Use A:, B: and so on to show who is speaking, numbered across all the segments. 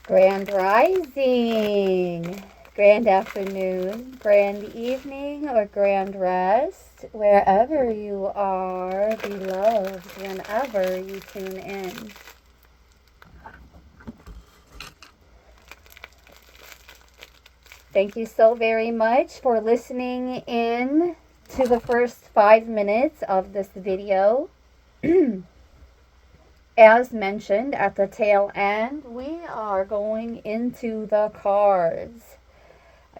A: Grand rising, grand afternoon, grand evening, or grand rest, wherever you are, beloved, whenever you tune in. Thank you so very much for listening in to the first 5 minutes of this video. As mentioned at the tail end, we are going into the cards.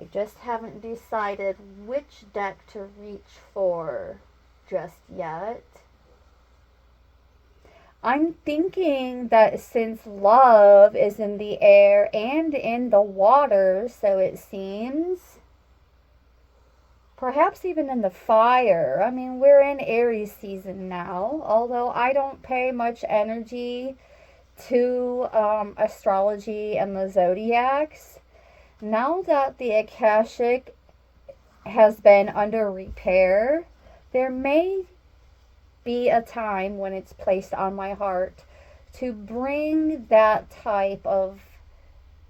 A: I just haven't decided which deck to reach for just yet. I'm thinking that since love is in the air and in the water, so it seems, perhaps even in the fire. I mean, we're in Aries season now, although I don't pay much energy to astrology and the zodiacs. Now that the Akashic has been under repair, there may be a time when it's placed on my heart to bring that type of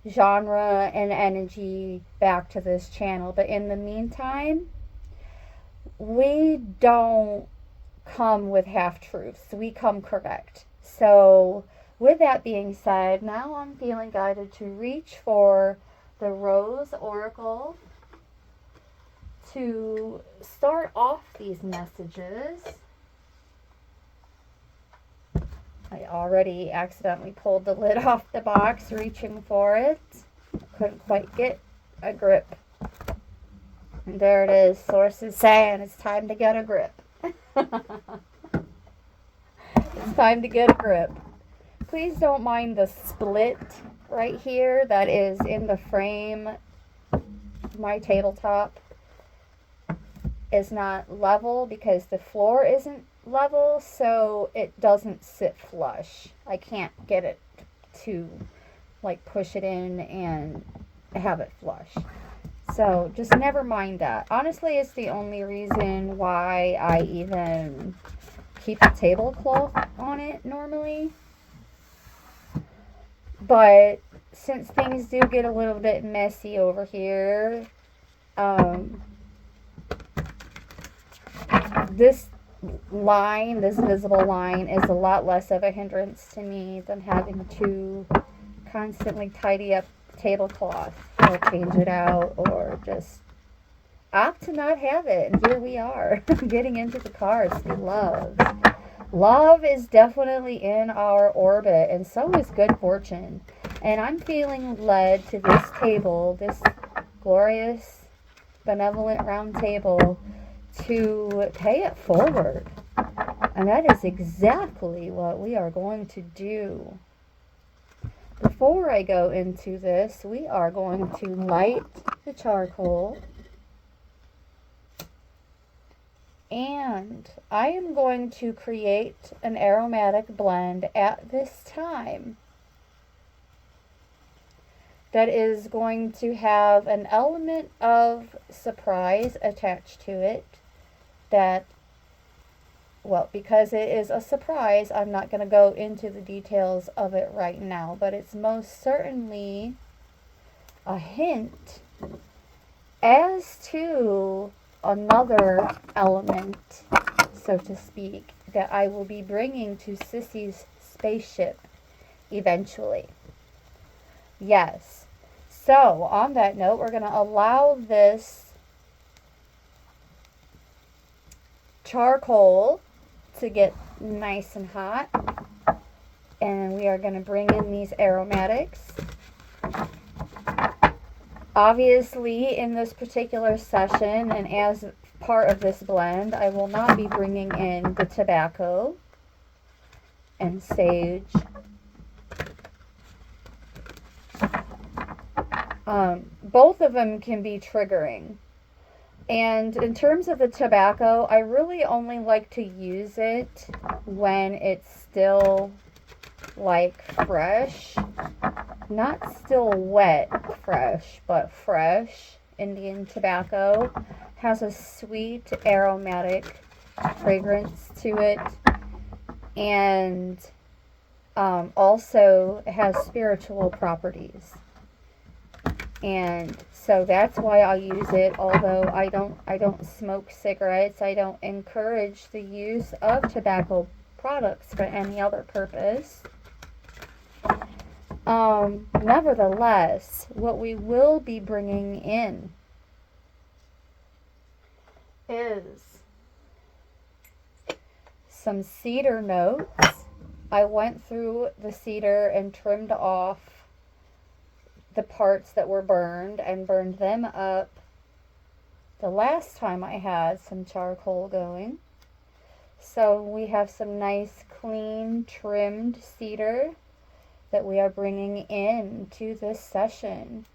A: genre and energy back to this channel. But in the meantime, we don't come with half-truths. We come correct. So with that being said, now I'm feeling guided to reach for the Rose Oracle to start off these messages. I already accidentally pulled the lid off the box reaching for it. Couldn't quite get a grip. And there it is. Source is saying it's time to get a grip. It's time to get a grip. Please don't mind the split right here that is in the frame. My tabletop is not level because the floor isn't level, so it doesn't sit flush. I can't get it to like push it in and have it flush. So just never mind that. Honestly, it's the only reason why I even keep a tablecloth on it normally. But since things do get a little bit messy over here, this line, this visible line, is a lot less of a hindrance to me than having to constantly tidy up tablecloth or change it out or just opt to not have it. And here we are getting into the cards. Love is definitely in our orbit, and so is good fortune. And I'm feeling led to this table, this glorious, benevolent round table, to pay it forward. And that is exactly what we are going to do. Before I go into this, we are going to light the charcoal. And I am going to create an aromatic blend at this time that is going to have an element of surprise attached to it. That, well, because it is a surprise, I'm not going to go into the details of it right now, but it's most certainly a hint as to another element, so to speak, that I will be bringing to Sissy's spaceship eventually. Yes. So, on that note, we're going to allow this charcoal to get nice and hot, and we are going to bring in these aromatics. Obviously, in this particular session and as part of this blend, I will not be bringing in the tobacco and sage. Both of them can be triggering. And in terms of the tobacco, I really only like to use it when it's still like fresh. Not still wet fresh, but fresh. Indian tobacco has a sweet aromatic fragrance to it. And also has spiritual properties. And so that's why I use it. Although I don't smoke cigarettes, I don't encourage the use of tobacco products for any other purpose. Nevertheless, what we will be bringing in is some cedar notes. I went through the cedar and trimmed off the parts that were burned and burned them up the last time I had some charcoal going. So we have some nice clean trimmed cedar that we are bringing in to this session,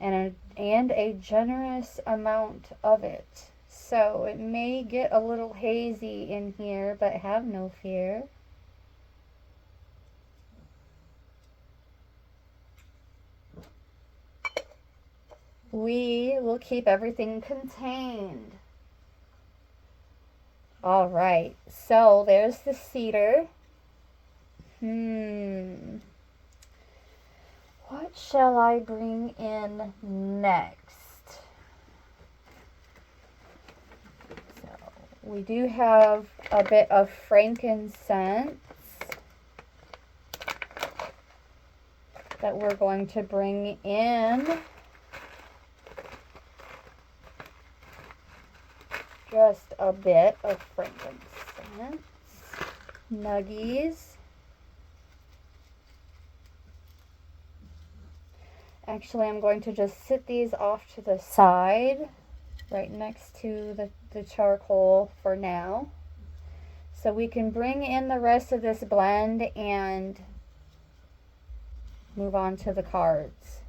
A: and a generous amount of it. So it may get a little hazy in here, but have no fear. We will keep everything contained. All right, so there's the cedar. What shall I bring in next? So we do have a bit of frankincense that we're going to bring in. Just a bit of frankincense. Nuggies. Actually, I'm going to just sit these off to the side, right next to the charcoal for now. So we can bring in the rest of this blend and move on to the cards.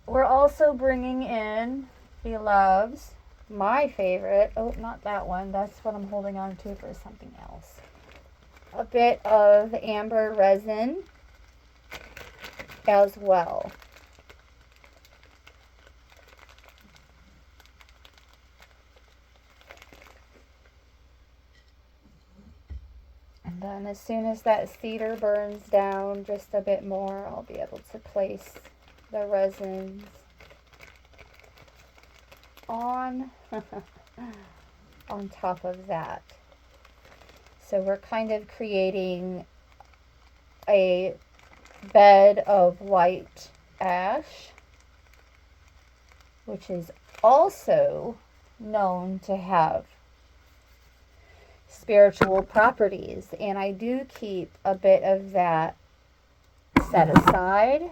A: We're also bringing in, beloveds, my favorite, oh, not that one, that's what I'm holding on to for something else. A bit of amber resin as well. And then as soon as that cedar burns down just a bit more, I'll be able to place the resins on on top of that. So we're kind of creating a bed of white ash, which is also known to have spiritual properties, and I do keep a bit of that set aside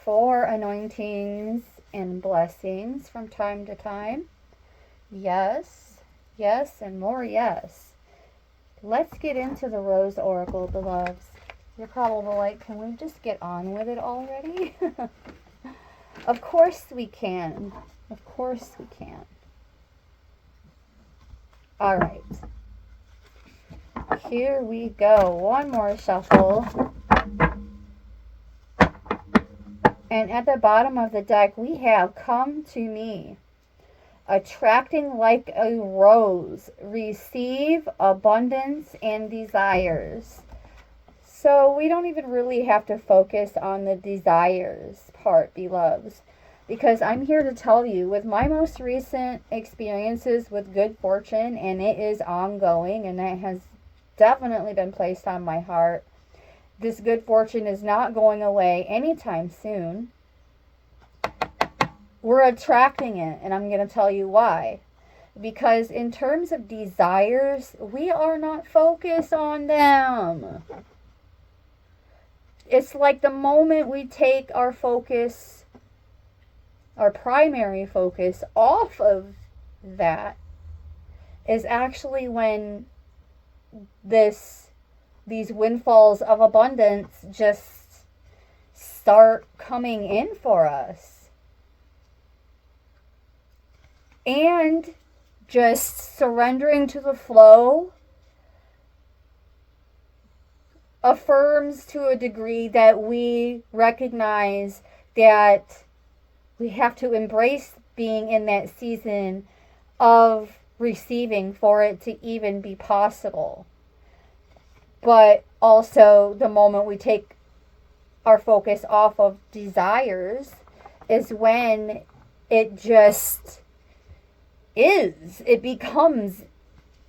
A: for anointings and blessings from time to time. Yes, yes, and more yes. Let's get into the Rose Oracle, beloveds. You're probably like, can we just get on with it already? Of course we can. Of course we can. All right. Here we go. One more shuffle. And at the bottom of the deck, we have Come to Me. Attracting like a rose. Receive abundance and desires. So we don't even really have to focus on the desires part, beloveds. Because I'm here to tell you, with my most recent experiences with good fortune, and it is ongoing, and it has definitely been placed on my heart, this good fortune is not going away anytime soon. We're attracting it, and I'm going to tell you why. Because in terms of desires, we are not focused on them. It's like the moment we take our focus, our primary focus, off of that is actually when these windfalls of abundance just start coming in for us. And just surrendering to the flow affirms to a degree that we recognize that we have to embrace being in that season of receiving for it to even be possible. But also, the moment we take our focus off of desires is when it just is. It becomes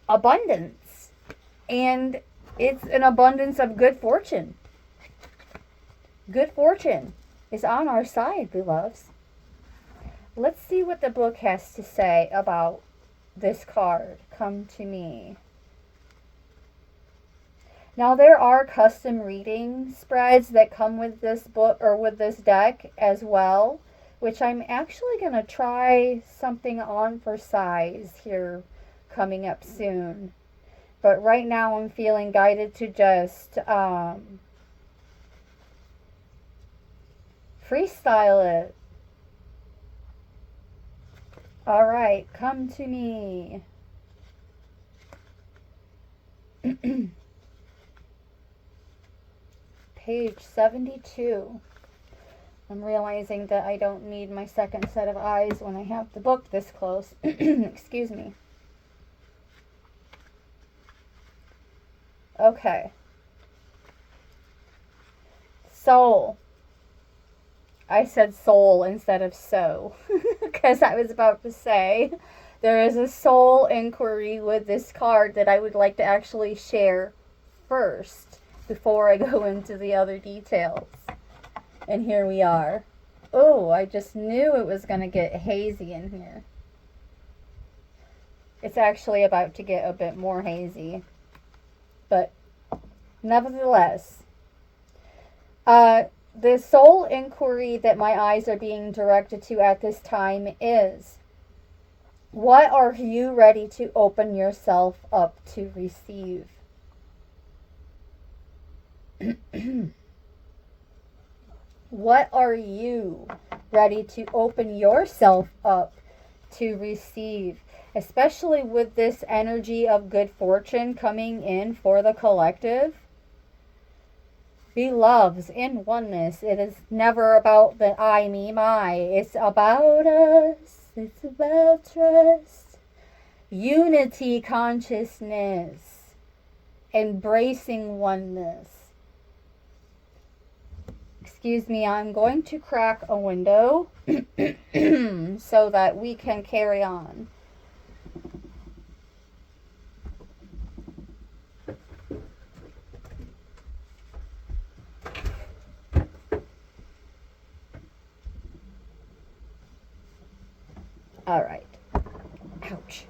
A: abundance. And it's an abundance of good fortune. Good fortune is on our side, beloveds. Let's see what the book has to say about this card. Come to me. Now, there are custom reading spreads that come with this book or with this deck as well, which I'm actually going to try something on for size here coming up soon. But right now I'm feeling guided to just freestyle it. All right, come to me. Page 72. I'm realizing that I don't need my second set of eyes when I have the book this close. Excuse me. Okay. Soul. I said soul instead of so, because I was about to say there is a soul inquiry with this card that I would like to actually share first before I go into the other details. And here we are. Oh, I just knew it was going to get hazy in here. It's actually about to get a bit more hazy. But nevertheless, the soul inquiry that my eyes are being directed to at this time is, what are you ready to open yourself up to receive? What are you ready to open yourself up to receive? Especially with this energy of good fortune coming in for the collective. Beloveds, in oneness, it is never about the I, me, my. It's about us. It's about trust. Unity consciousness. Embracing oneness. Excuse me, I'm going to crack a window so that we can carry on. All right. Ouch.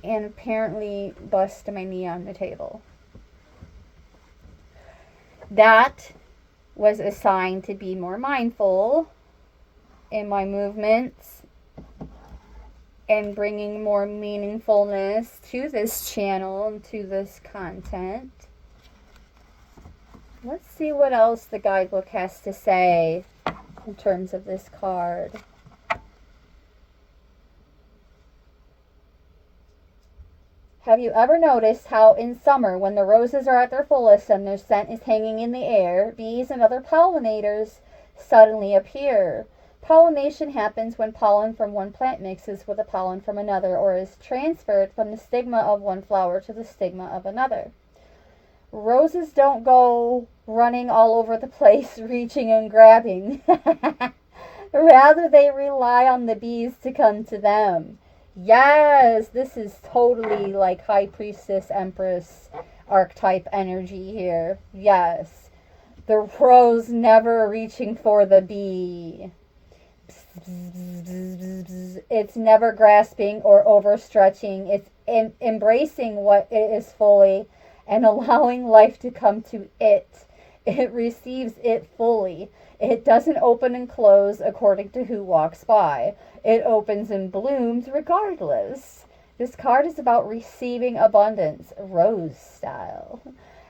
A: And apparently bust my knee on the table. That was a sign to be more mindful in my movements and bringing more meaningfulness to this channel and to this content. Let's see what else the guidebook has to say in terms of this card. Have you ever noticed how in summer, when the roses are at their fullest and their scent is hanging in the air, bees and other pollinators suddenly appear? Pollination happens when pollen from one plant mixes with the pollen from another, or is transferred from the stigma of one flower to the stigma of another. Roses don't go running all over the place, reaching and grabbing. Rather, they rely on the bees to come to them. Yes, this is totally like High Priestess Empress archetype energy here. Yes. The rose never reaching for the bee. It's never grasping or overstretching. It's embracing what it is fully and allowing life to come to it. It receives it fully. It doesn't open and close according to who walks by. It opens and blooms regardless. This card is about receiving abundance, rose style.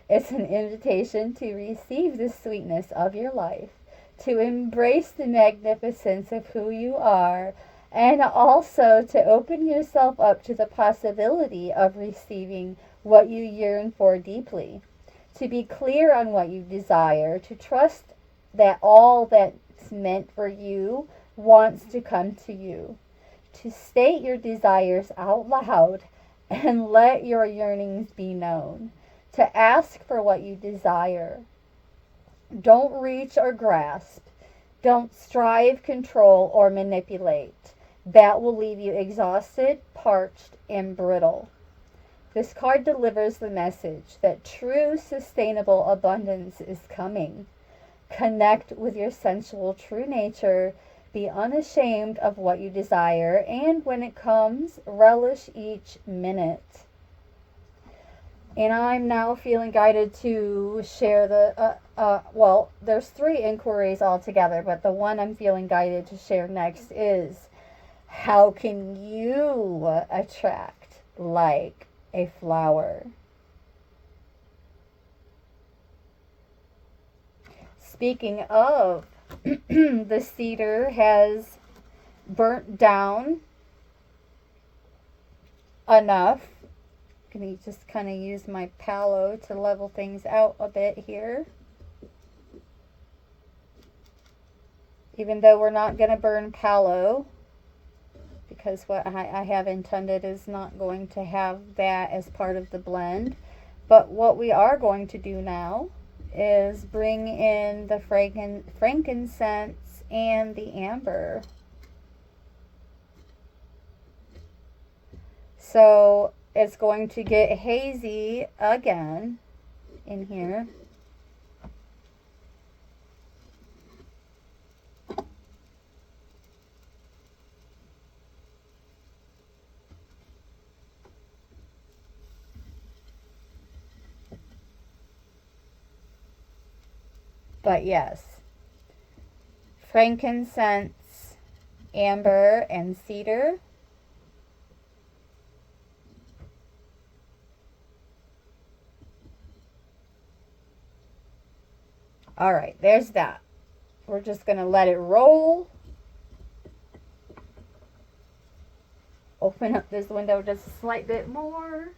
A: It's an invitation to receive the sweetness of your life, to embrace the magnificence of who you are, and also to open yourself up to the possibility of receiving what you yearn for deeply, to be clear on what you desire, to trust that all that's meant for you wants to come to you, to state your desires out loud and let your yearnings be known, to ask for what you desire. Don't reach or grasp. Don't strive, control, or manipulate. That will leave you exhausted, parched, and brittle. This card delivers the message that true sustainable abundance is coming. Connect with your sensual true nature. Be unashamed of what you desire, and when it comes, relish each minute. And I'm now feeling guided to share well, there's 3 inquiries altogether, but the one I'm feeling guided to share next is, how can you attract like a flower? Speaking of, the cedar has burnt down enough. I'm going to just kind of use my palo to level things out a bit here. Even though we're not going to burn palo, because what I have intended is not going to have that as part of the blend. But what we are going to do now is bring in the frankincense and the amber. So it's going to get hazy again in here. But yes, frankincense, amber, and cedar. All right, there's that. We're just going to let it roll. Open up this window just a slight bit more.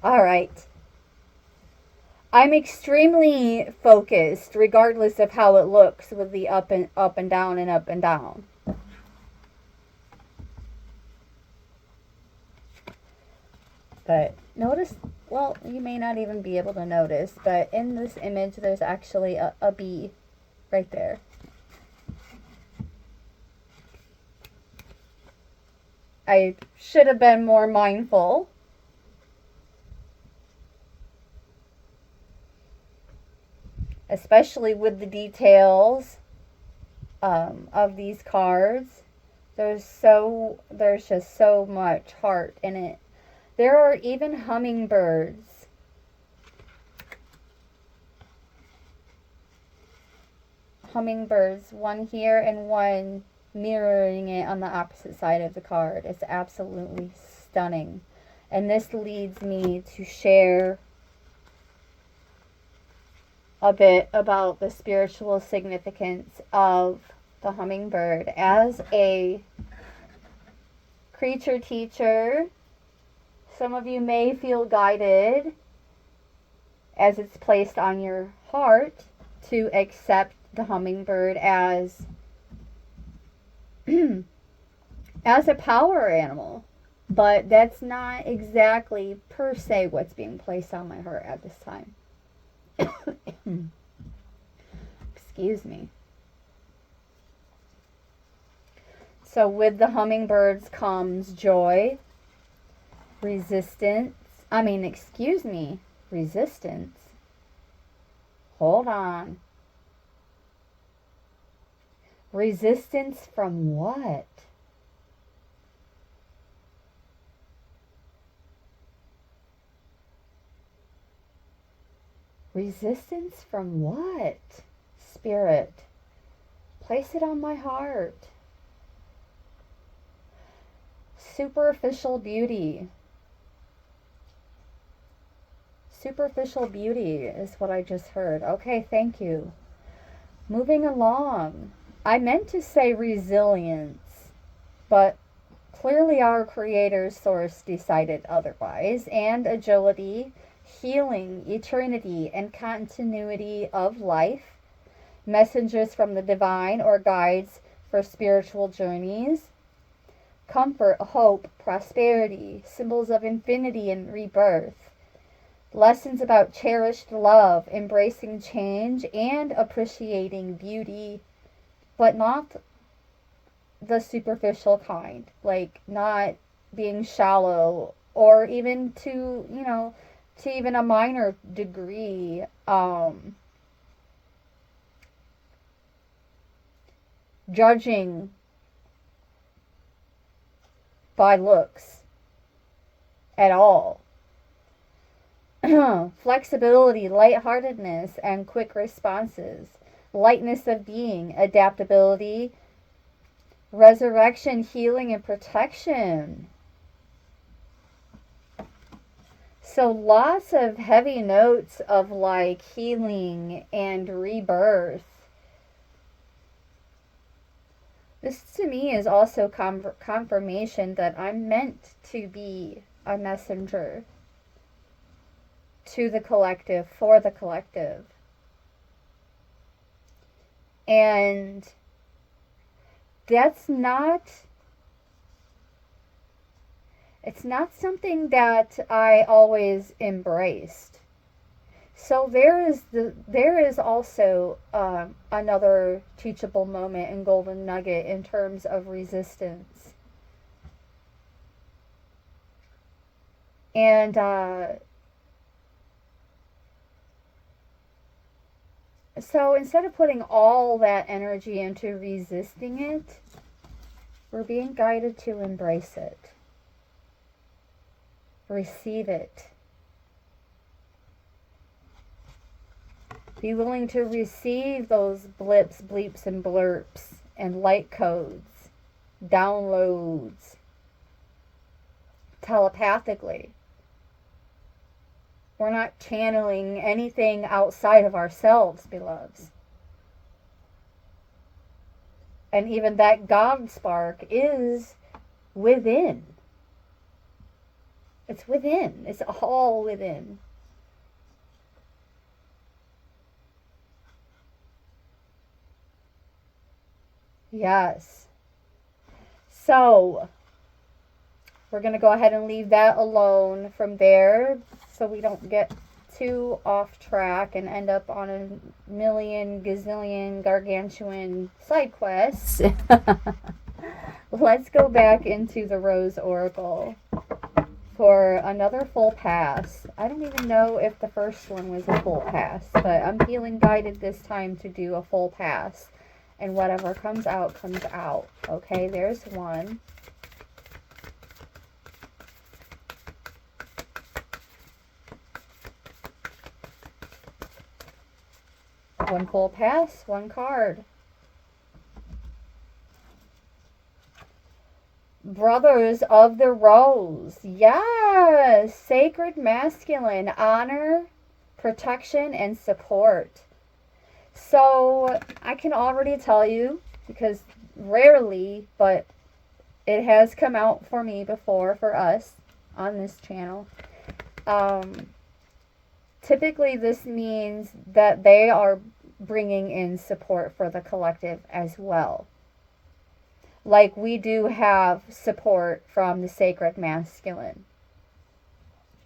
A: All right. I'm extremely focused, regardless of how it looks, with the up and down and up and down. But notice, well, you may not even be able to notice, but in this image, there's actually a bee right there. I should have been more mindful. Especially with the details of these cards. There's just so much heart in it. There are even hummingbirds. Hummingbirds, one here and one mirroring it on the opposite side of the card. It's absolutely stunning. And this leads me to share a bit about the spiritual significance of the hummingbird. As a creature teacher, some of you may feel guided, as it's placed on your heart, to accept the hummingbird as as a power animal. But that's not exactly per se what's being placed on my heart at this time. Excuse me. So with the hummingbirds comes joy, resistance. Resistance. Hold on. Resistance from what? Resistance from what? Spirit, place it on my heart. Superficial beauty. Superficial beauty is what I just heard. Okay, thank you. Moving along. I meant to say resilience, but clearly our Creator Source decided otherwise. And agility, healing, eternity, and continuity of life. messengers from the divine or guides for spiritual journeys. Comfort, hope, prosperity, symbols of infinity and rebirth. Lessons about cherished love, embracing change, and appreciating beauty, but not the superficial kind, like not being shallow, or even to even a minor degree, judging by looks at all. Flexibility, lightheartedness, and quick responses. Lightness of being, adaptability, resurrection, healing, and protection. So lots of heavy notes of like healing and rebirth. This to me is also confirmation that I'm meant to be a messenger to the collective, for the collective. And it's not something that I always embraced. So there is also another teachable moment and golden nugget in terms of resistance. And so instead of putting all that energy into resisting it, we're being guided to embrace it. Receive it. Be willing to receive those blips, bleeps, and blurps, and light codes, downloads, telepathically. We're not channeling anything outside of ourselves, beloveds. And even that God spark is within. It's within. It's all within. Yes. So, we're going to go ahead and leave that alone from there so we don't get too off track and end up on a million, gazillion, gargantuan side quests. Let's go back into the Rose Oracle for another full pass. I don't even know if the first one was a full pass, but I'm feeling guided this time to do a full pass. And whatever comes out, comes out. Okay, there's one. One full pass, one card. Brothers of the Rose. Yes! Sacred masculine. Honor, protection, and support. So, I can already tell you, because rarely, but it has come out for me before, for us, on this channel. Typically, this means that they are bringing in support for the collective as well. Like we do have support from the sacred masculine.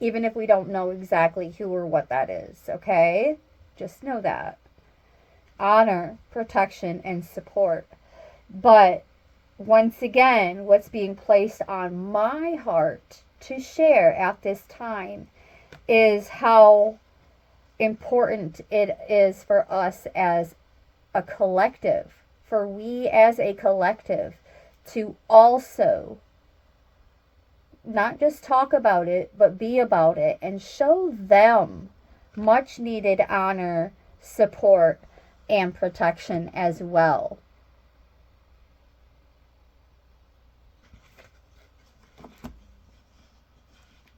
A: Even if we don't know exactly who or what that is, okay? Just know that. Honor, protection, and support. But once again, what's being placed on my heart to share at this time is how important it is for us as a collective, for we as a collective, to also not just talk about it, but be about it and show them much needed honor, support, and protection as well.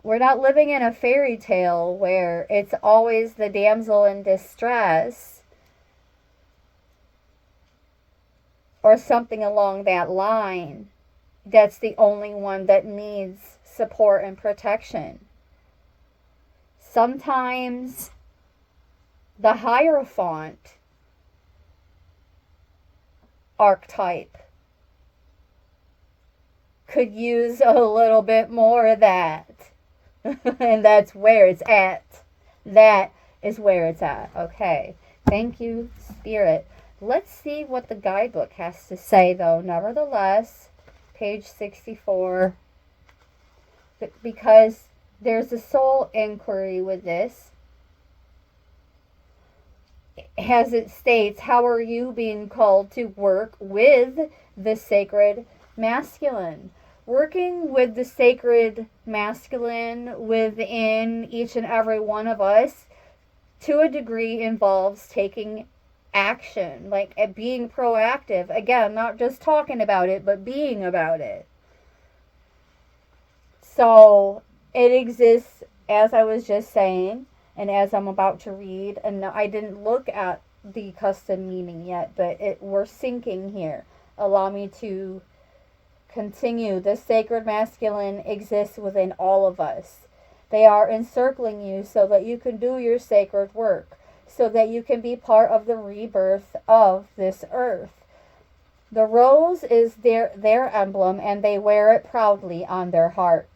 A: We're not living in a fairy tale where it's always the damsel in distress or something along that line that's the only one that needs support and protection. Sometimes the Hierophant archetype could use a little bit more of that. And that's where it's at. That is where it's at. Okay. Thank you, Spirit. Let's see what the guidebook has to say, though. Nevertheless, page 64. Because there's a soul inquiry with this. As it states, how are you being called to work with the sacred masculine? Working with the sacred masculine within each and every one of us, to a degree, involves taking action, like being proactive. Again, not just talking about it, but being about it. So it exists, as I was just saying, and as I'm about to read, and I didn't look at the custom meaning yet, but we're syncing here. Allow me to continue. The sacred masculine exists within all of us. They are encircling you so that you can do your sacred work, so that you can be part of the rebirth of this earth. The rose is their emblem, and they wear it proudly on their hearts.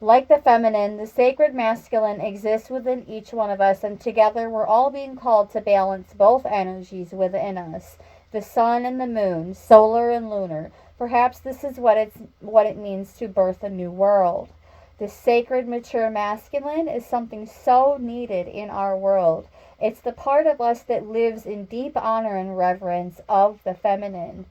A: Like the feminine, the sacred masculine exists within each one of us, and together we're all being called to balance both energies within us, the sun and the moon, solar and lunar. Perhaps this is what it means to birth a new world. The sacred, mature masculine is something so needed in our world. It's the part of us that lives in deep honor and reverence of the feminine.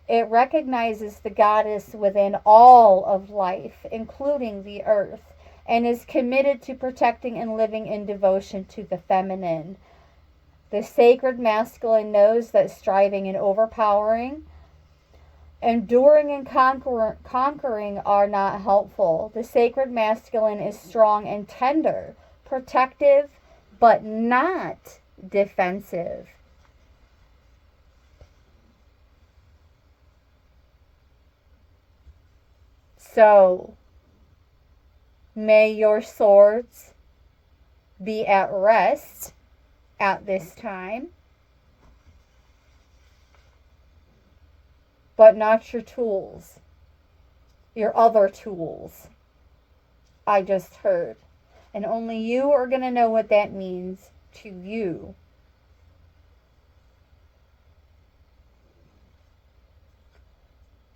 A: It recognizes the goddess within all of life, including the earth, and is committed to protecting and living in devotion to the feminine. The sacred masculine knows that striving and overpowering, enduring and conquering are not helpful. The sacred masculine is strong and tender, protective, but not defensive. So, may your swords be at rest at this time, but not your tools, your other tools. I just heard. And only you are going to know what that means to you.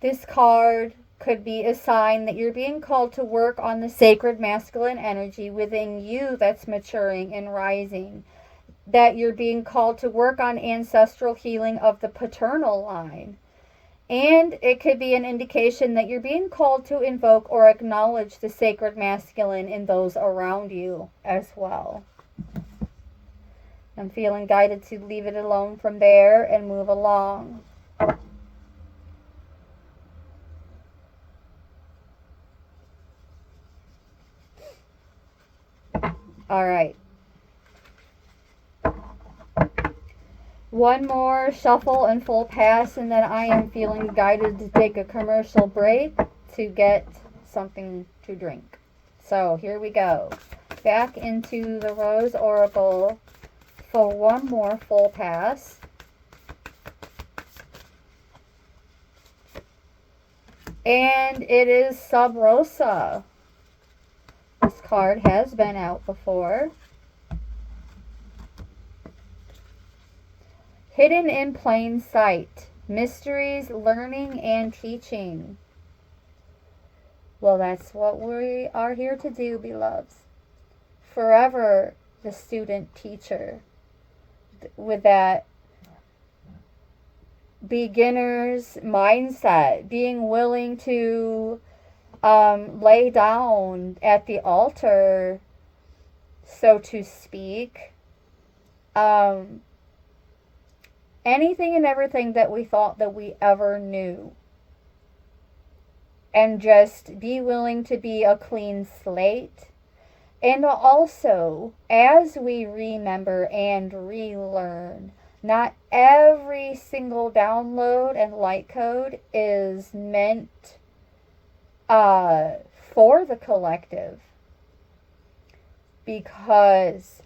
A: This card could be a sign that you're being called to work on the sacred masculine energy within you that's maturing and rising. That you're being called to work on ancestral healing of the paternal line. And it could be an indication that you're being called to invoke or acknowledge the sacred masculine in those around you as well. I'm feeling guided to leave it alone from there and move along. All right. One more shuffle and full pass, and then I am feeling guided to take a commercial break to get something to drink. So here we go. Back into the Rose Oracle for one more full pass. And it is Sub Rosa. This card has been out before. Hidden in plain sight. Mysteries, learning, and teaching. Well, that's what we are here to do, beloveds. Forever the student teacher. With that beginner's mindset. Being willing to lay down at the altar, so to speak. Anything and everything that we thought that we ever knew. And just be willing to be a clean slate. And also, as we remember and relearn, not every single download and light code is meant for the collective. Because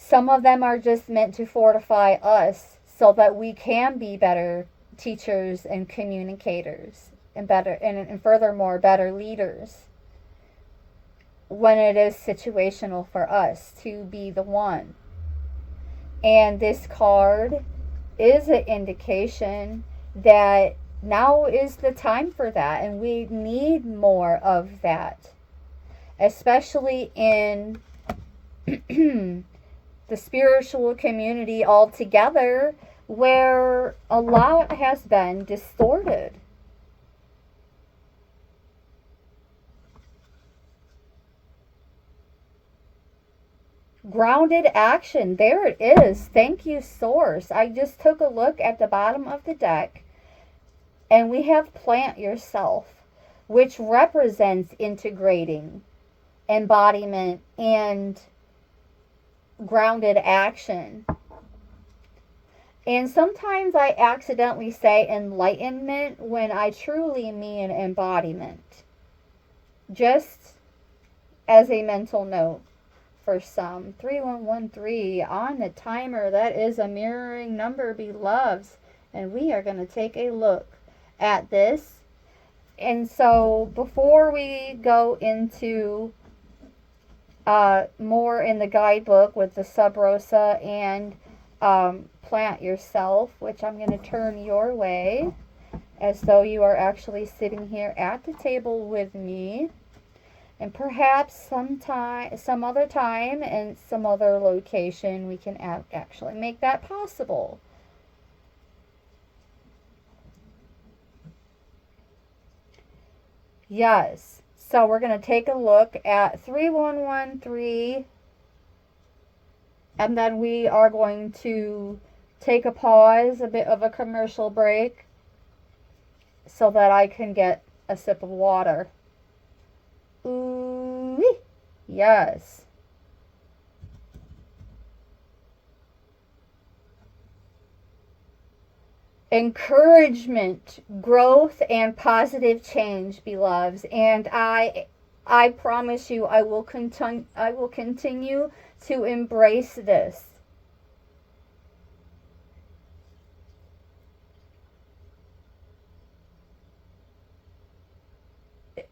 A: Some of them are just meant to fortify us so that we can be better teachers and communicators and and furthermore better leaders when it is situational for us to be the one. And this card is an indication that now is the time for that, and we need more of that, especially in the spiritual community altogether, where a lot has been distorted. Grounded action. There it is. Thank you, Source. I just took a look at the bottom of the deck, and we have Plant Yourself, which represents integrating, embodiment, and grounded action. And sometimes I accidentally say enlightenment when I truly mean embodiment. Just as a mental note. For some, 3113 on the timer. That is a mirroring number, beloveds, and we are going to take a look at this. And so before we go into more in the guidebook with the Sub Rosa and Plant Yourself, which I'm going to turn your way as though you are actually sitting here at the table with me. And perhaps some other time and some other location, we can actually make that possible. Yes. So we're going to take a look at 3113. And then we are going to take a pause, a bit of a commercial break, so that I can get a sip of water. Ooh, yes. Encouragement, growth, and positive change, beloveds. And I promise you, I will continue to embrace this.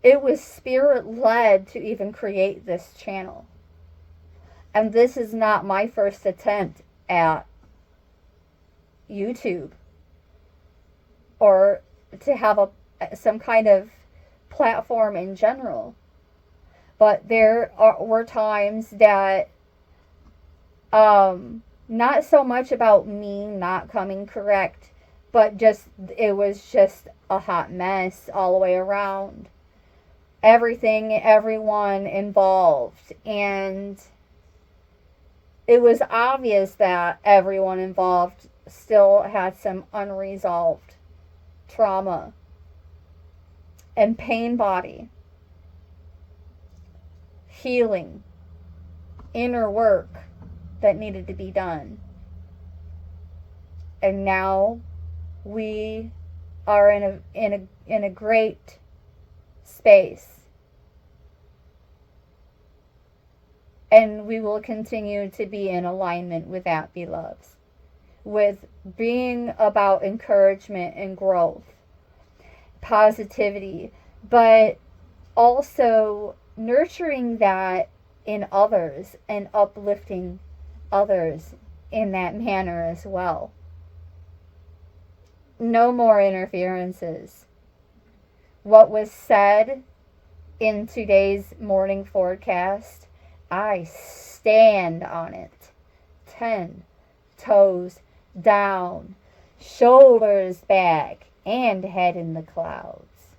A: It was spirit led to even create this channel. And this is not my first attempt at YouTube or to have some kind of platform in general. But there were times that not so much about me not coming correct, but just it was just a hot mess all the way around. Everything, everyone involved, and it was obvious that everyone involved still had some unresolved trauma and pain body, healing, inner work that needed to be done. And now we are in a great space. And we will continue to be in alignment with that, beloveds. With being about encouragement and growth, positivity, but also nurturing that in others and uplifting others in that manner as well. No more interferences. What was said in today's morning forecast, I stand on it. 10 toes down, shoulders back, and head in the clouds.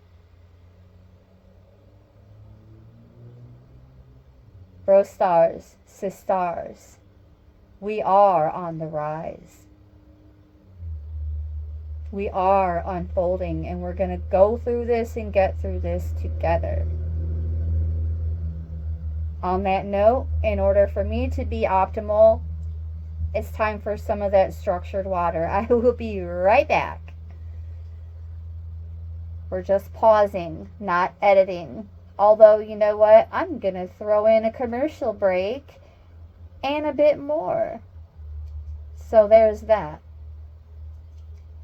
A: Bro stars, sisters, we are on the rise. We are unfolding, and we're going to go through this and get through this together. On that note, in order for me to be optimal, it's time for some of that structured water. I will be right back. We're just pausing, not editing. Although, you know what? I'm going to throw in a commercial break and a bit more. So there's that.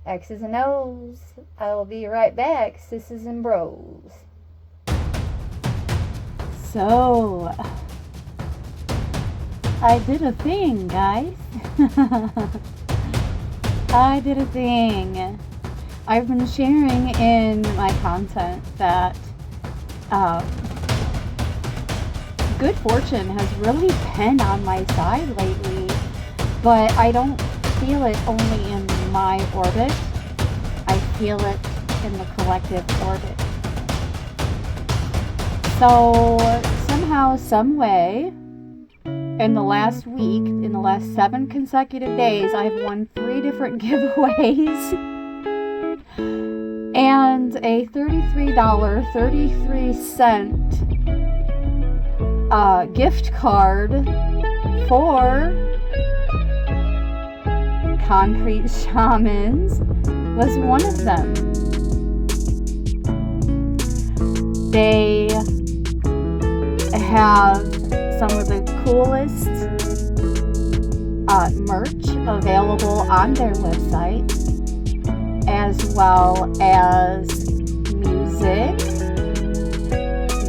A: X's and O's. I will be right back, sisses and bros.
B: So, I did a thing, guys. I did a thing. I've been sharing in my content that good fortune has really been on my side lately, but I don't feel it only in my orbit. I feel it in the collective orbit. So somehow, some way, in the last week, in the last 7 consecutive days, I've won 3 different giveaways and a $33.33 gift card for Concrete Shamans was one of them. They have some of the coolest merch available on their website, as well as music.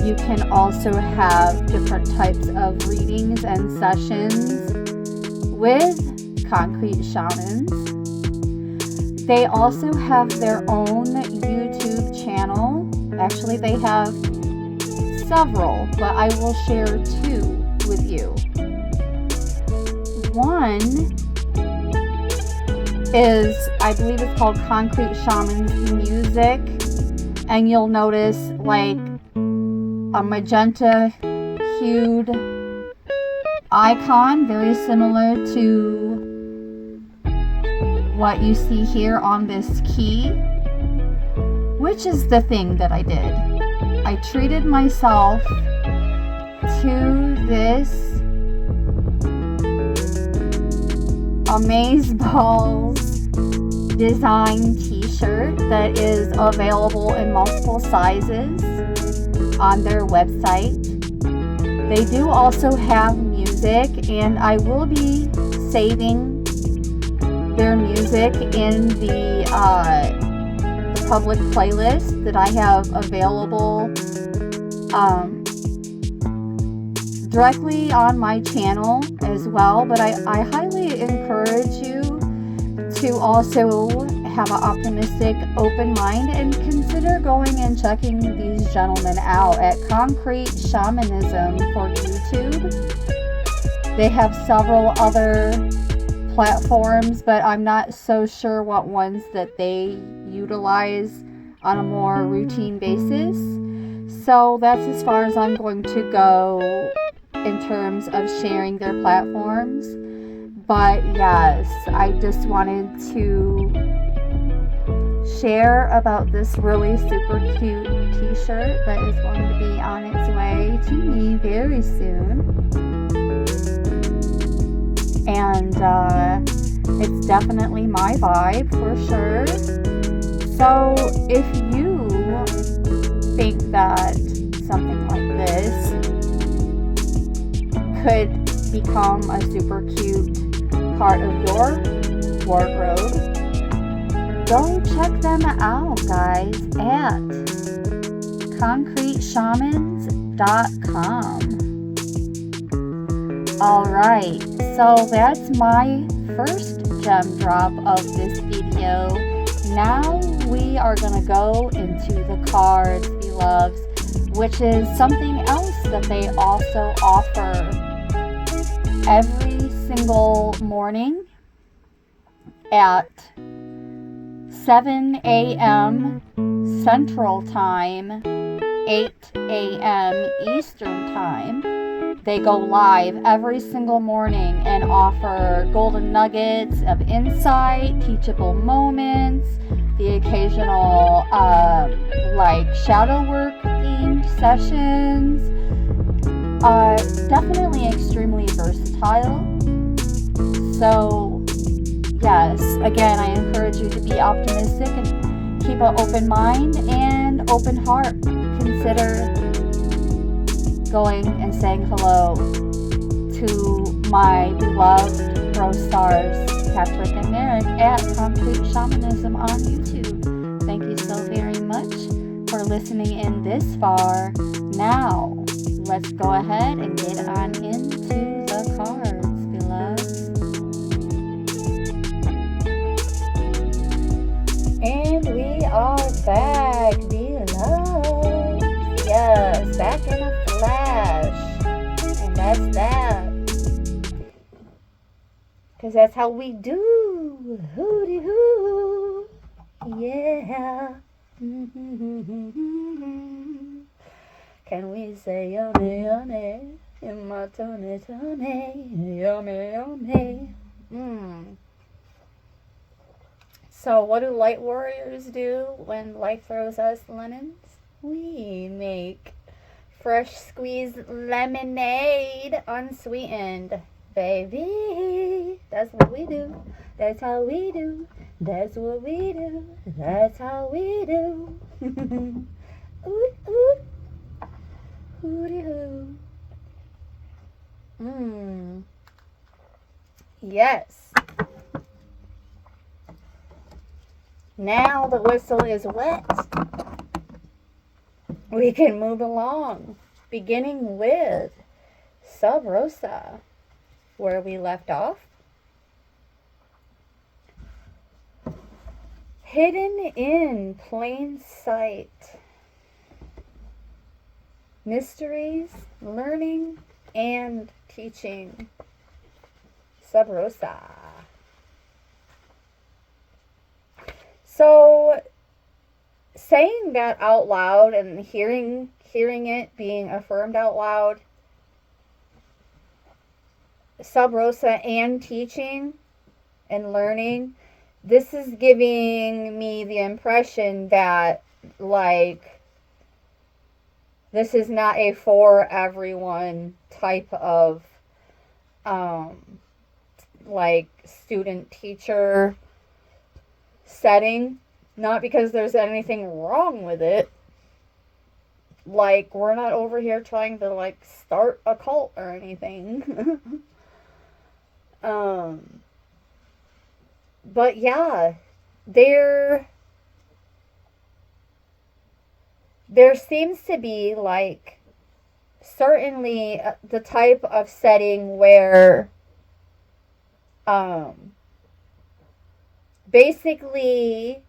B: You can also have different types of readings and sessions with Concrete Shamans. They also have their own YouTube channel. Actually, they have several, but I will share 2 with you. One is, I believe it's called Concrete Shamans Music, and you'll notice like a magenta hued icon, very similar to what you see here on this key, which is the thing that I did. I treated myself to this Amazeballs design t-shirt that is available in multiple sizes on their website. They do also have music, and I will be saving their music in the public playlist that I have available directly on my channel as well. But I highly encourage you to also have an optimistic, open mind and consider going and checking these gentlemen out at Concrete Shamanism for YouTube. They have several other platforms, but I'm not so sure what ones that they utilize on a more routine basis. So that's as far as I'm going to go in terms of sharing their platforms. But yes, I just wanted to share about this really super cute t-shirt that is going to be on its way to me very soon. And it's definitely my vibe for sure. So if you think that something like this could become a super cute part of your wardrobe, go check them out, guys, at concreteshamans.com. Alright, so that's my first gem drop of this video. Now we are going to go into the cards, beloveds, which is something else that they also offer every single morning at 7 a.m. Central Time, 8 a.m. Eastern Time. They go live every single morning and offer golden nuggets of insight, teachable moments, the occasional like shadow work themed sessions. Definitely extremely versatile. So yes, again, I encourage you to be optimistic and keep an open mind and open heart. Consider going and saying hello to my beloved Pro Stars, Patrick and Merrick, at Concrete Shamanism on YouTube. Thank you so very much for listening in this far. Now, let's go ahead and get on into the cards, beloveds.
A: And we are back, beloved. Yes, back in a flash. And that's that. Because that's how we do. Hooty hoo. Yeah. Can we say yummy, yummy? In my tummy, tummy. Yummy, yummy. So what do light warriors do when life throws us lemons? We make fresh squeezed lemonade, unsweetened. Baby, that's what we do. That's how we do. That's what we do. That's how we do. Ooh, ooh. Hooty hoo. Yes. Now the whistle is wet. We can move along, beginning with Sub Rosa, where we left off. Hidden in plain sight. Mysteries, learning, and teaching. Sub Rosa. So, saying that out loud and hearing it being affirmed out loud, Sub Rosa, and teaching and learning, this is giving me the impression that, like, this is not a for everyone type of, like, student-teacher setting. Not because there's anything wrong with it. Like, we're not over here trying to, like, start a cult or anything. But yeah, there seems to be, like, certainly the type of setting where basically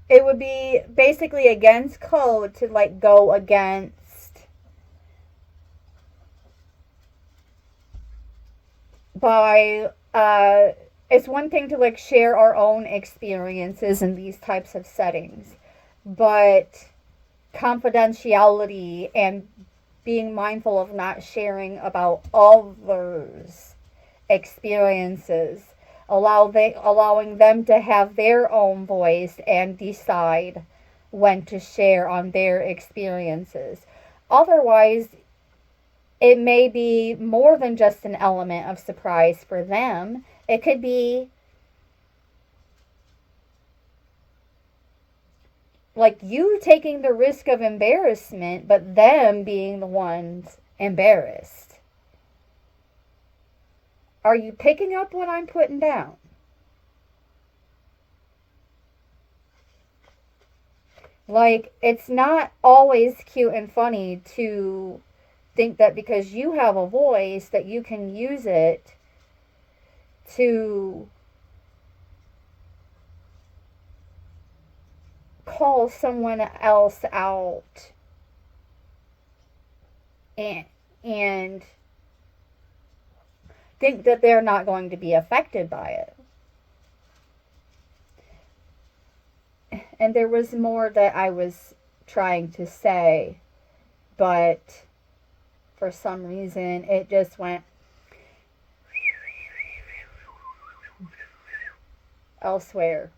A: it would be basically against code to, like, go against by it's one thing to, like, share our own experiences in these types of settings, but confidentiality and being mindful of not sharing about others' experiences, allowing them to have their own voice and decide when to share on their experiences. Otherwise, it may be more than just an element of surprise for them. It could be like you taking the risk of embarrassment, but them being the ones embarrassed. Are you picking up what I'm putting down? Like, it's not always cute and funny to think that because you have a voice that you can use it to call someone else out and think that they're not going to be affected by it. And there was more that I was trying to say, but for some reason it just went elsewhere.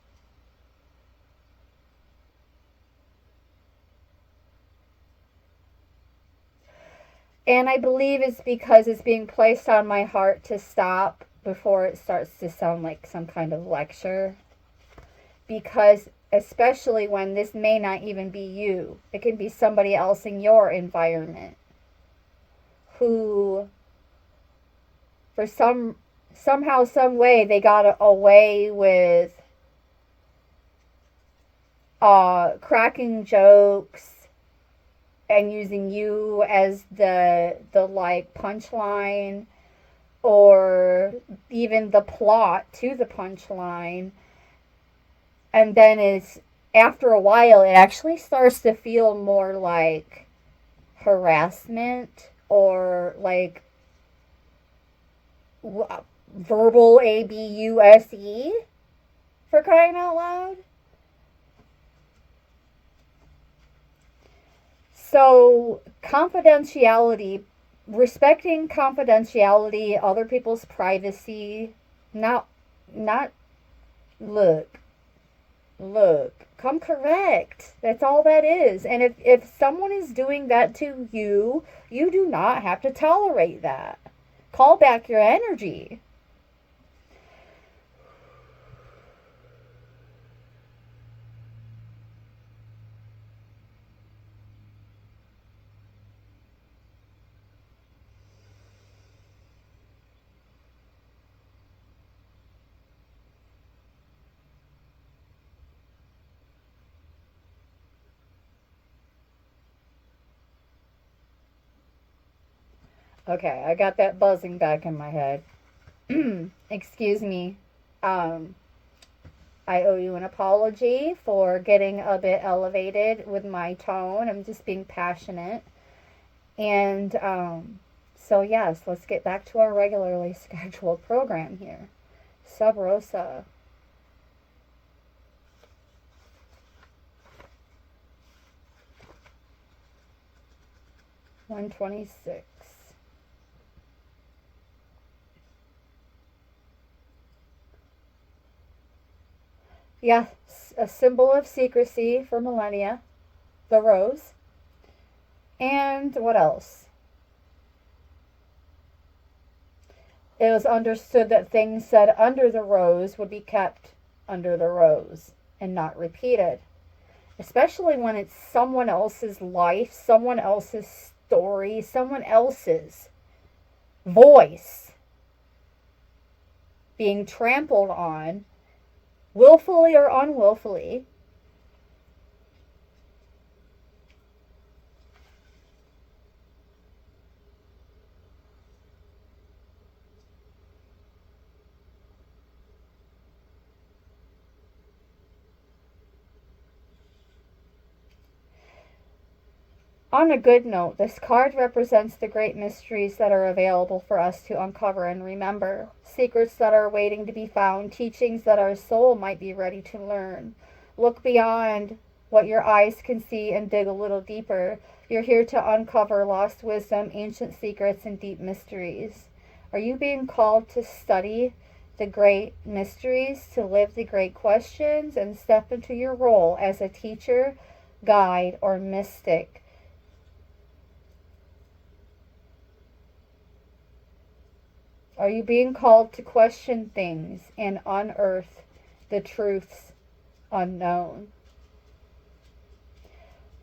A: And I believe it's because it's being placed on my heart to stop before it starts to sound like some kind of lecture. Because especially when this may not even be you. It can be somebody else in your environment who, for somehow, some way, they got away with cracking jokes and using you as the like punchline, or even the plot to the punchline. And then it's, after a while, it actually starts to feel more like harassment, or like verbal abuse, for crying out loud. So confidentiality, respecting confidentiality, other people's privacy, not not look, come correct. That's all that is. And if someone is doing that to you, you do not have to tolerate that. Call back your energy. Okay, I got that buzzing back in my head. Excuse me. Um, I owe you an apology for getting a bit elevated with my tone. I'm just being passionate. And so, yes, let's get back to our regularly scheduled program here. Sub Rosa. 126. Yes, a symbol of secrecy for millennia. The rose. And what else? It was understood that things said under the rose would be kept under the rose and not repeated. Especially when it's someone else's life, someone else's story, someone else's voice being trampled on, willfully or unwillfully. On a good note, this card represents the great mysteries that are available for us to uncover and remember, secrets that are waiting to be found, teachings that our soul might be ready to learn. Look beyond what your eyes can see and dig a little deeper. You're here to uncover lost wisdom, ancient secrets, and deep mysteries. Are you being called to study the great mysteries, to live the great questions, and step into your role as a teacher, guide, or mystic? Are you being called to question things and unearth the truths unknown?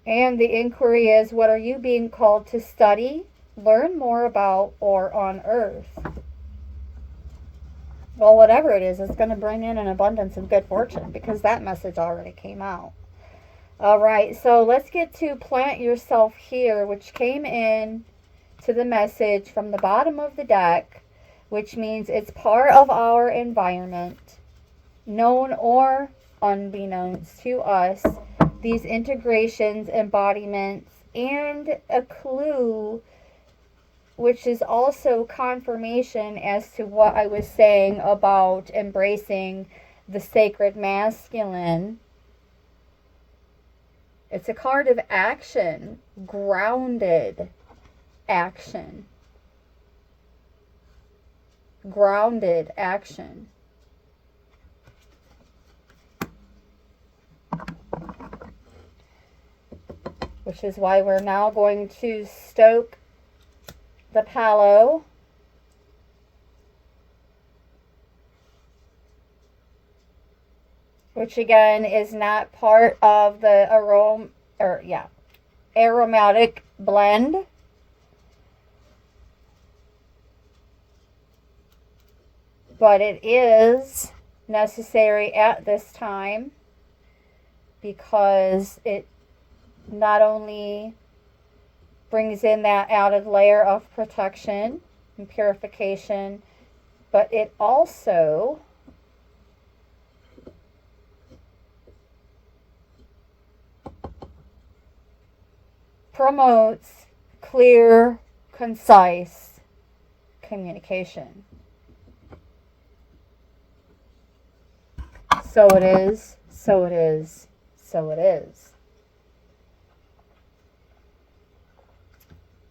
A: And the inquiry is, what are you being called to study, learn more about, or unearth? Well, whatever it is, it's going to bring in an abundance of good fortune, because that message already came out. All right, so let's get to plant yourself here, which came in to the message from the bottom of the deck, which means it's part of our environment, known or unbeknownst to us. These integrations, embodiments, and a clue, which is also confirmation as to what I was saying about embracing the sacred masculine. It's a card of action, grounded action. Grounded action. Which is why we're now going to stoke the palo. which again is not part of the aromatic blend. But it is necessary at this time because it not only brings in that added layer of protection and purification, but it also promotes clear, concise communication. So it is, so it is, so it is.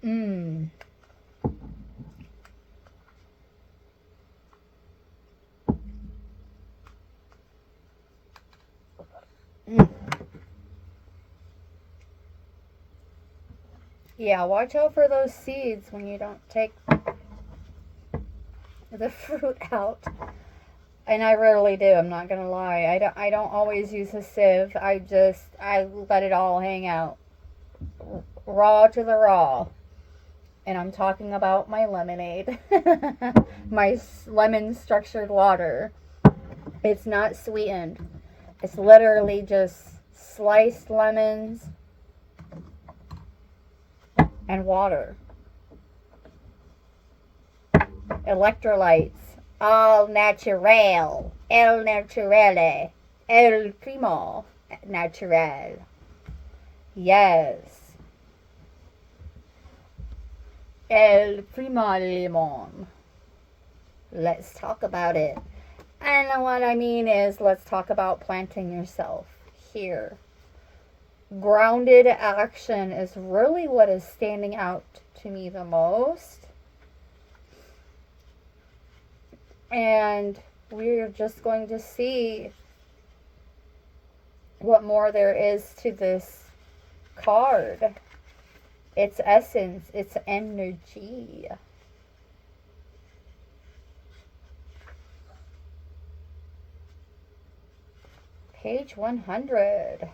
A: Mm. Mm. Yeah, watch out for those seeds when you don't take the fruit out. And I rarely do, I'm not gonna lie. I don't always use a sieve. I let it all hang out. Raw to the raw. And I'm talking about my lemonade. My lemon structured water. It's not sweetened. It's literally just sliced lemons and water. Electrolytes. All natural. El naturale. El primo natural. Yes. El primo limon. Let's talk about it. And what I mean is, let's talk about planting yourself here. Grounded action is really what is standing out to me the most. And we're just going to see what more there is to this card. Its essence, its energy. Page 100.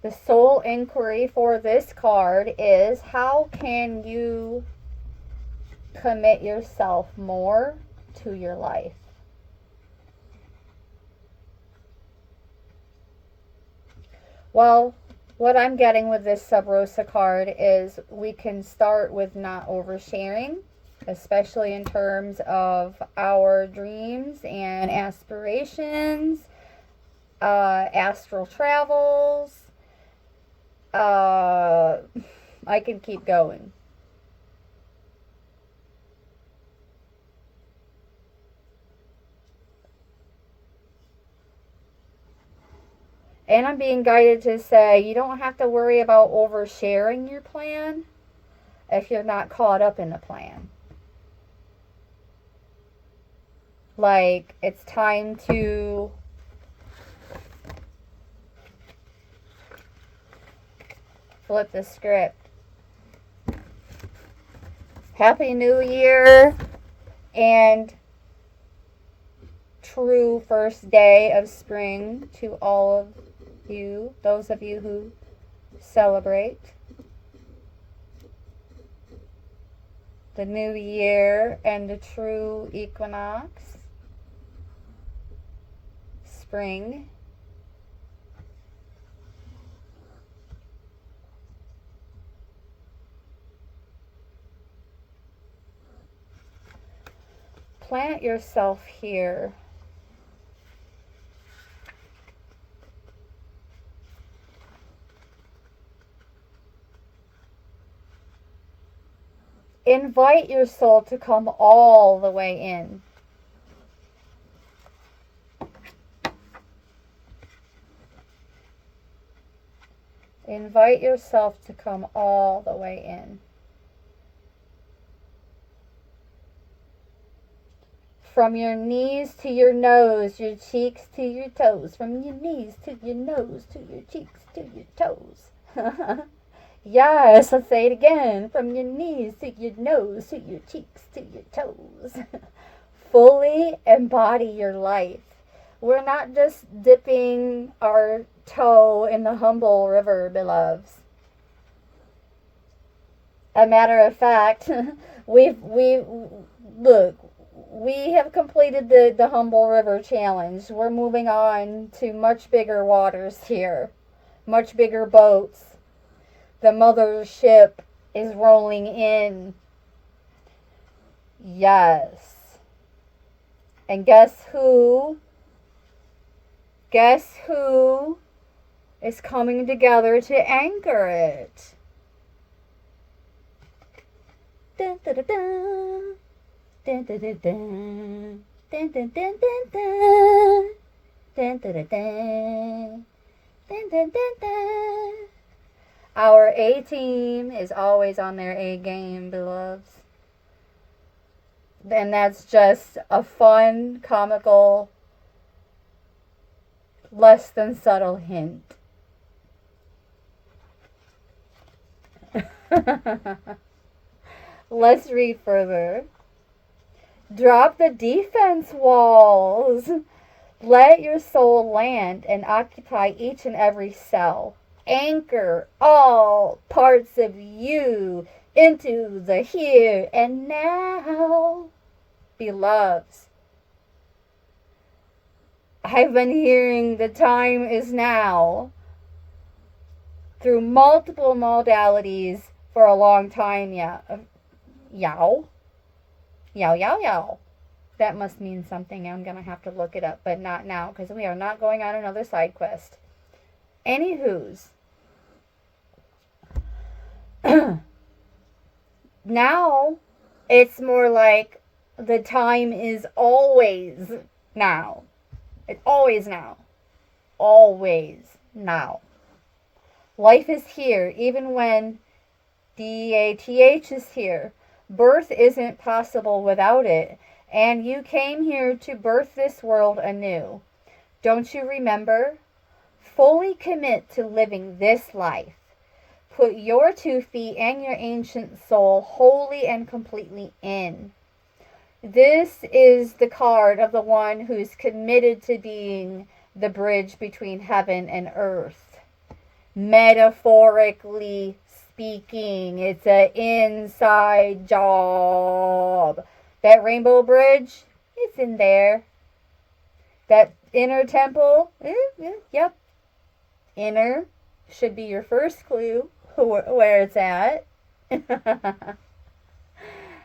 A: The soul inquiry for this card is, how can you commit yourself more to your life? Well, what I'm getting with this Sub Rosa card is we can start with not oversharing, especially in terms of our dreams and aspirations, astral travels. I can keep going. And I'm being guided to say you don't have to worry about oversharing your plan if you're not caught up in the plan. Like, it's time to flip the script. Happy New Year and true first day of spring to all of you, those of you who celebrate the new year and the true equinox, spring. Plant yourself here. Invite your soul to come all the way in. Invite yourself to come all the way in. From your knees to your nose, your cheeks to your toes. From your knees to your nose, to your cheeks to your toes. Yes, let's say it again. From your knees to your nose, to your cheeks, to your toes. Fully embody your life. We're not just dipping our toe in the humble river, beloveds. A matter of fact, we look, we have completed the humble river challenge. We're moving on to much bigger waters here, much bigger boats. The mothership is rolling in. Yes. And guess who? Guess who is coming together to anchor it? Dun, dun, dun, dun. Dun, dun, dun, dun. Dun, dun, dun, dun, dun. Dun, dun, dun, dun. Dun, dun, dun, dun. Our A team is always on their A game, beloveds. And that's just a fun, comical, less than subtle hint. Let's read further. Drop the defense walls. Let your soul land and occupy each and every cell. Anchor all parts of you into the here and now. Beloveds, I've been hearing the time is now through multiple modalities for a long time. Yeah. Yow. Yow, yow, yow. That must mean something. I'm going to have to look it up, but not now because we are not going on another side quest. Anywho's. Now, it's more like the time is always now. It's always now. Always now. Life is here, even when DATH is here. Birth isn't possible without it, and you came here to birth this world anew. Don't you remember? Fully commit to living this life. Put your 2 feet and your ancient soul wholly and completely in. This is the card of the one who's committed to being the bridge between heaven and earth. Metaphorically speaking, it's an inside job. That rainbow bridge, it's in there. That inner temple, yep. Inner should be your first clue where it's at.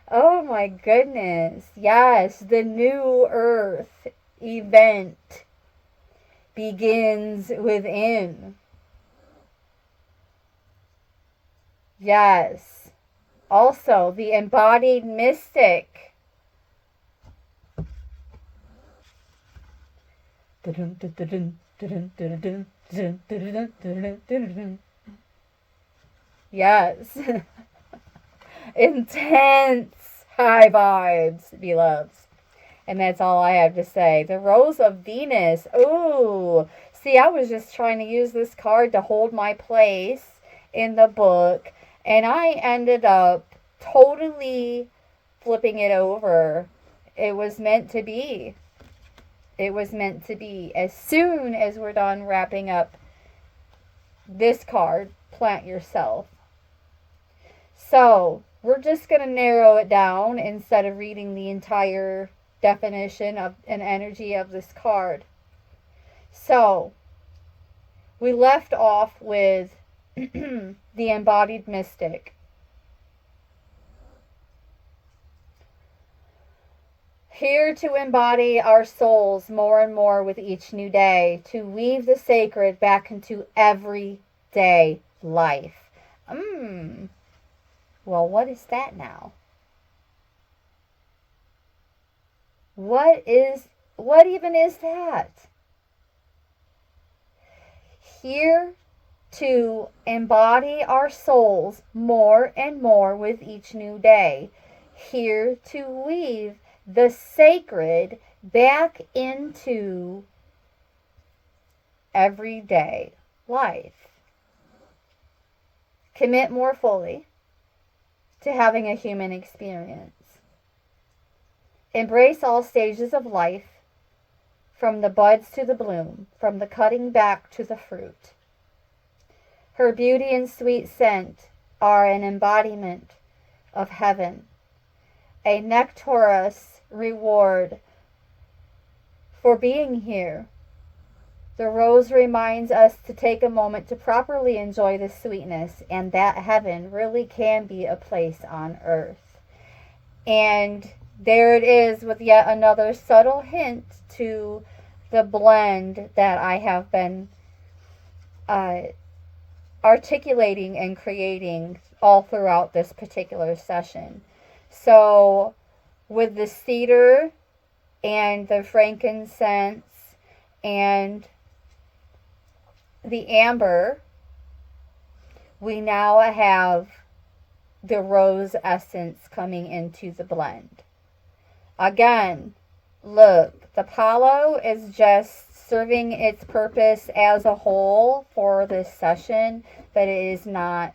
A: Oh my goodness. Yes, the new earth event begins within. Yes. Also, the embodied mystic. Yes. Intense high vibes, beloveds. And that's all I have to say. The Rose of Venus. Ooh. See, I was just trying to use this card to hold my place in the book. And I ended up totally flipping it over. It was meant to be. It was meant to be. As soon as we're done wrapping up this card, Plant Yourself. So, we're just going to narrow it down instead of reading the entire definition of an energy of this card. So, we left off with the embodied mystic. Here to embody our souls more and more with each new day, to weave the sacred back into everyday life. Well, what is that now? What even is that? Here to embody our souls more and more with each new day. Here to weave the sacred back into everyday life. Commit more fully to having a human experience. Embrace all stages of life, from the buds to the bloom, from the cutting back to the fruit. Her beauty and sweet scent are an embodiment of heaven, a nectarous reward for being here. The rose reminds us to take a moment to properly enjoy the sweetness, and that heaven really can be a place on earth. And there it is with yet another subtle hint to the blend that I have been articulating and creating all throughout this particular session. So, with the cedar and the frankincense and the amber, we now have the rose essence coming into the blend. Again, look, the palo is just serving its purpose as a whole for this session, but it is not,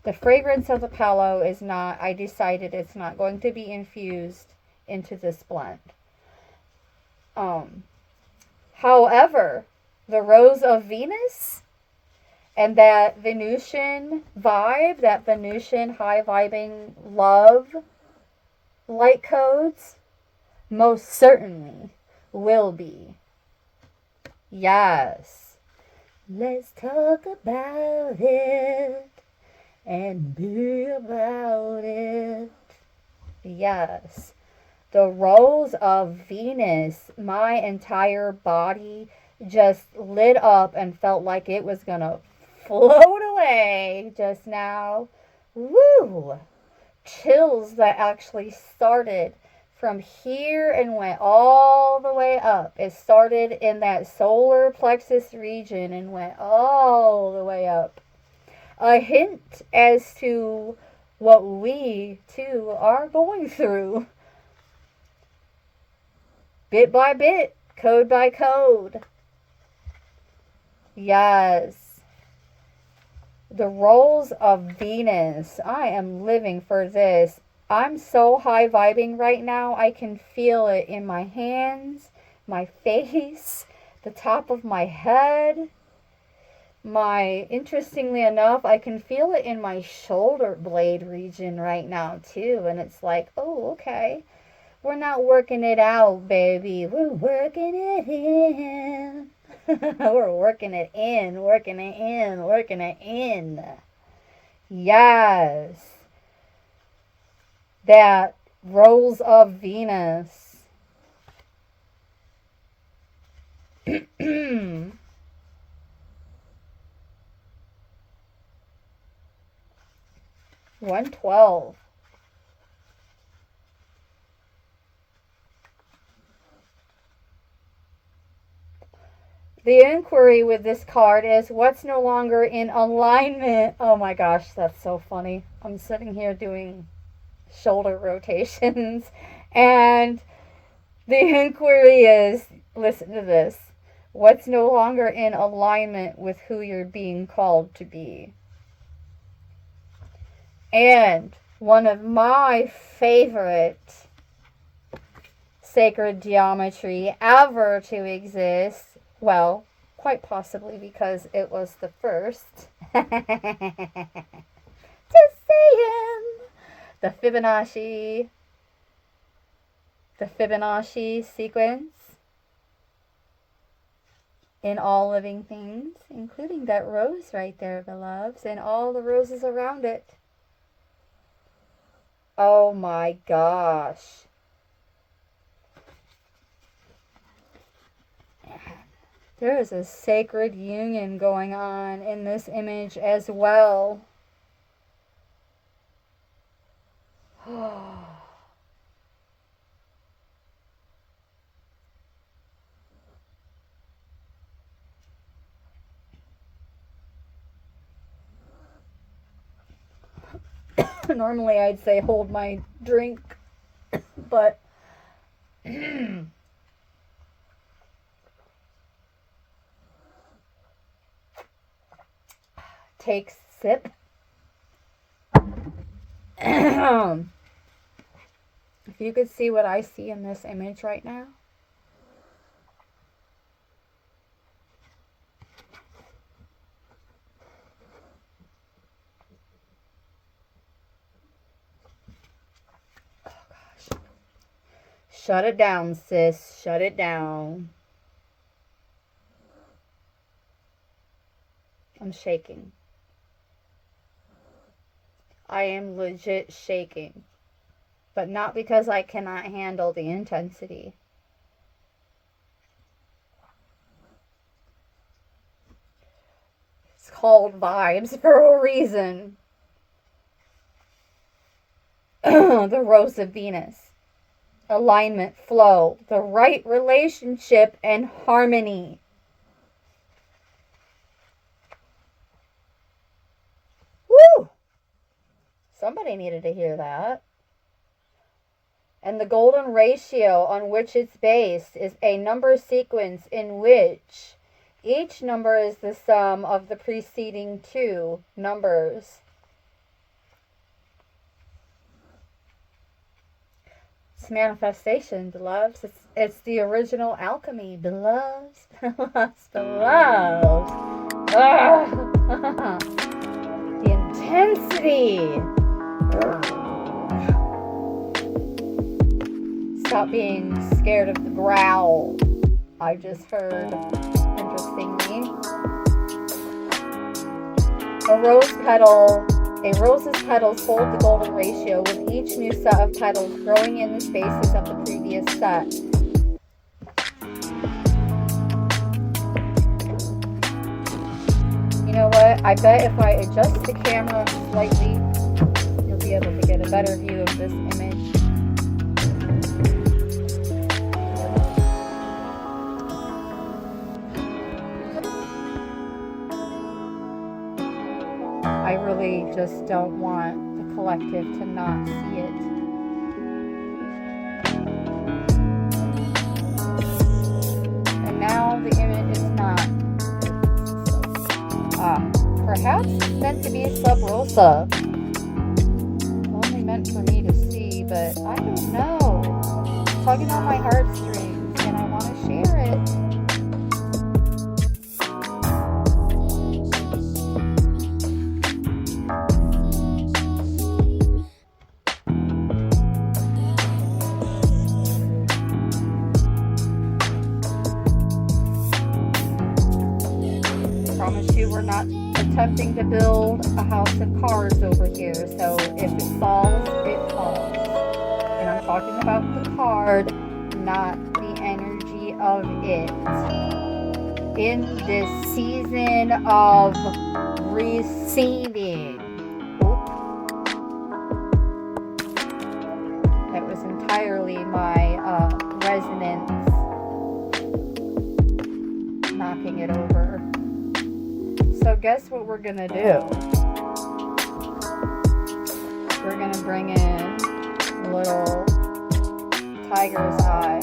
A: the fragrance of the palo is not, I decided it's not going to be infused into this blend. However, the Rose of Venus and that Venusian vibe, that Venusian high vibing love light codes, most certainly will be. Yes. Let's talk about it and be about it. Yes. The Rose of Venus, my entire body just lit up and felt like it was gonna float away just now. Woo! Chills that actually started from here and went all the way up. It started in that solar plexus region and went all the way up. A hint as to what we too are going through. Bit by bit, code by code. Yes. The Rose of Venus. I am living for this. I'm so high vibing right now. I can feel it in my hands, my face, the top of my head. Interestingly enough, I can feel it in my shoulder blade region right now too. And it's like, oh, okay. We're not working it out, baby. We're working it in. We're working it in, working it in, working it in. Yes. That Rose of Venus. 112. The inquiry with this card is what's no longer in alignment. Oh my gosh, that's so funny. I'm sitting here doing shoulder rotations, and the inquiry is, listen to this, what's no longer in alignment with who you're being called to be. And one of my favorite sacred geometry ever to exist, well, quite possibly because it was the first to say him, the Fibonacci sequence in all living things, including that rose right there, beloveds, and all the roses around it. Oh my gosh. There is a sacred union going on in this image as well. Normally I'd say hold my drink, but take sip. If you could see what I see in this image right now. Oh gosh. Shut it down, sis. Shut it down. I'm shaking. I am legit shaking. But not because I cannot handle the intensity. It's called vibes for a reason. The Rose of Venus. Alignment, flow, the right relationship, and harmony. Woo! Somebody needed to hear that. And the golden ratio on which it's based is a number sequence in which each number is the sum of the preceding two numbers. It's manifestation, beloveds. It's the original alchemy, beloveds. Beloveds, beloveds. The intensity. Stop being scared of the growl. I just heard, interestingly. A rose's petals hold the golden ratio, with each new set of petals growing in the spaces of the previous set. You know what? I bet if I adjust the camera slightly, you'll be able to get a better view of this image. I really just don't want the collective to not see it. And now the image is not. Perhaps it's meant to be sub Rosa. Only meant for me to see, but I don't know. It's tugging on my heartstrings, and I want to share it. We're not attempting to build a house of cards over here, so if it falls, it falls. And I'm talking about the card, not the energy of it. In this season of receiving. That was entirely my resonance knocking it over. So guess what we're going to do? We're going to bring in a little tiger's eye.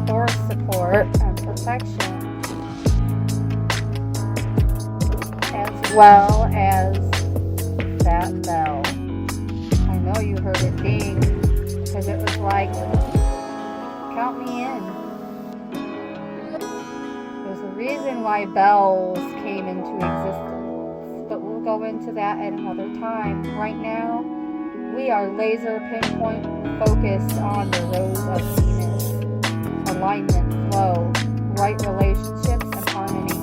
A: For support and protection. As well as that bell. I know you heard it ding because it was like, count me in. There's a reason why bells came into existence, but we'll go into that at another time. Right now, we are laser pinpoint focused on the Rose of Venus. Alignment, flow, right relationships, and harmony.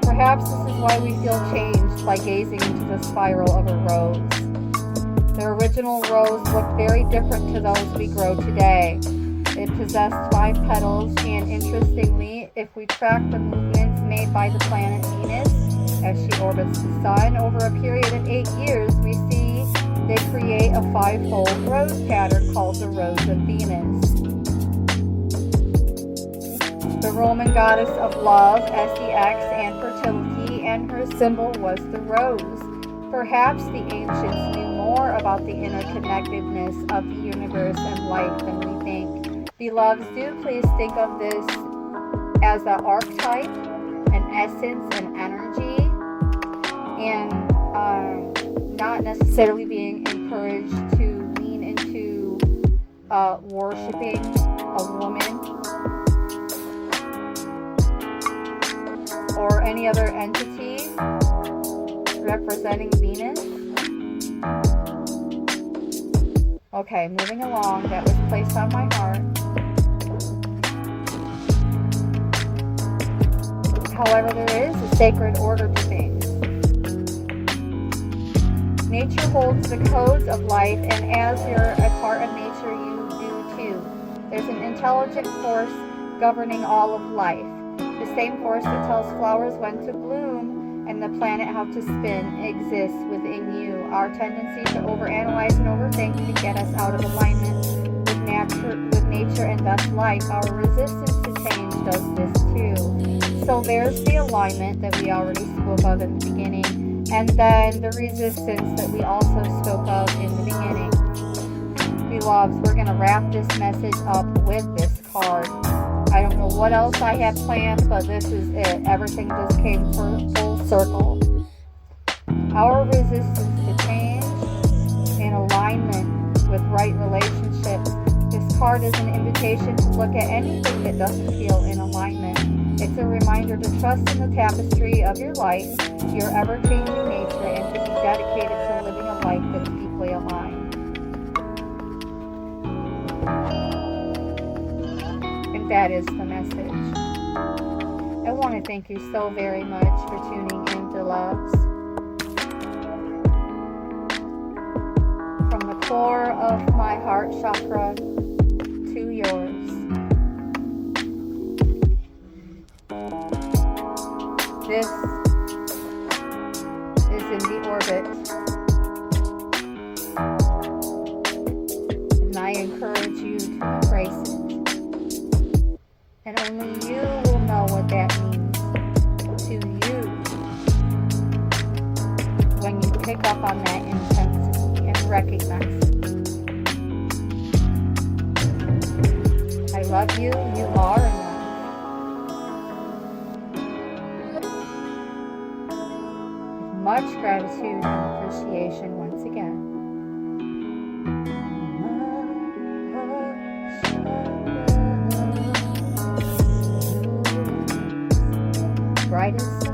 A: Perhaps this is why we feel changed by gazing into the spiral of a rose. The original rose looked very different to those we grow today. It possessed 5 petals, and interestingly, if we track the movements made by the planet Venus as she orbits the sun over a period of 8 years, we see they create a 5-fold rose pattern called the Rose of Venus. The Roman goddess of love, sex, and fertility, and her symbol was the rose. Perhaps the ancients knew more more about the interconnectedness of the universe and life than we think. Beloveds, do please think of this as an archetype, an essence, an energy, and not necessarily being encouraged to lean into worshiping a woman or any other entity representing Venus. Okay, moving along, that was placed on my heart. However, there is a sacred order to things. Nature holds the codes of life, and as you're a part of nature, you do too. There's an intelligent force governing all of life. The same force that tells flowers when to bloom and the planet how to spin exists within you. Our tendency to overanalyze and overthink can get us out of alignment with nature and thus life. Our resistance to change does this too. So there's the alignment that we already spoke of in the beginning, and then the resistance that we also spoke of in the beginning. Beloveds, we're going to wrap this message up with this card. I don't know what else I had planned, but this is it. Everything just came full circle. Our resistance to change in alignment with right relationships. This card is an invitation to look at anything that doesn't feel in alignment. It's a reminder to trust in the tapestry of your life, your ever-changing nature, and to be dedicated to living a life that's deeply aligned. That is the message. I want to thank you so very much for tuning in, beloveds. From the core of my heart chakra to yours. This is in the orbit. And I encourage you to embrace it. And only you will know what that means to you when you pick up on that intensity and recognize it. I love you. You are enough. With much gratitude and appreciation once again. Brightest